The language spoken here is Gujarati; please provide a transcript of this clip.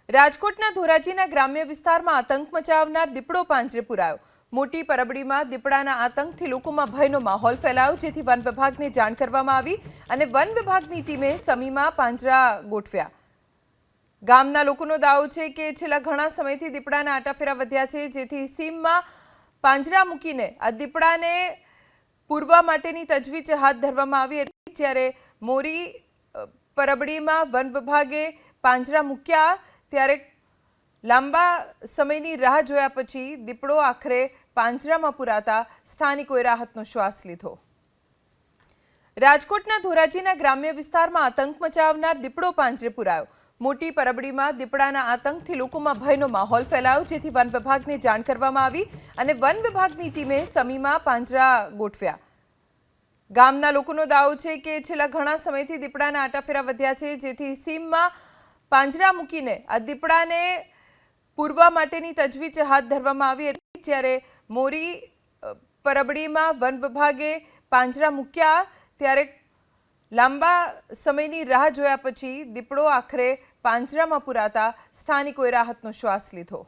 રાજકોટના ધોરાજીના ગ્રામ્ય વિસ્તારમાં આતંક મચાવનાર દીપડો પાંજરે પુરાયો। મોટી પરબડીમાં દીપડાના આતંકથી લોકોમાં ભયનો માહોલ ફેલાયો, જેથી વન વિભાગને જાણ કરવામાં આવી અને વન વિભાગની ટીમે સમીમાં પાંજરા ગોઠવ્યા। ગામના લોકોનો દાવો છે કે છેલ્લા ઘણા સમયથી દીપડાના આટાફેરા વધ્યા છે, જેથી સીમમાં પાંજરા મૂકીને આ દીપડાને પૂરવા માટેની તજવીજ હાથ ધરવામાં આવી હતી। જ્યારે મોરી પરબડીમાં વન વિભાગે પાંજરા મૂક્યા ત્યારે લાંબા સમયની રાહ જોયા પછી દીપડો આખરે પાંજરામાં પુરાતા સ્થાનિકોએ રાહતનો શ્વાસ લીધો। રાજકોટના ધોરાજીના ગ્રામ્ય વિસ્તારમાં આતંક મચાવનાર દીપડો પાંજરે પુરાયો। મોટી પરબડીમાં દીપડાના આતંકથી લોકોમાં ભયનો માહોલ ફેલાયો, જેથી વન વિભાગને જાણ કરવામાં આવી અને વન વિભાગની ટીમે સમીમાં પાંજરા ગોઠવ્યા। ગામના લોકોનો દાવો છે કે છેલ્લા ઘણા સમયથી દીપડાના આટાફેરા વધ્યા છે, જેથી સીમમાં પાંજરા મૂકીને આ દીપડાને પૂરવા માટેની તજવીજ હાથ ધરવામાં આવી હતી। જ્યારે મોરી પરબડીમાં વન વિભાગે પાંજરા મૂક્યા ત્યારે લાંબા સમયની રાહ જોયા પછી દીપડો આખરે પાંજરામાં પુરાતા સ્થાનિકોએ રાહતનો શ્વાસ લીધો।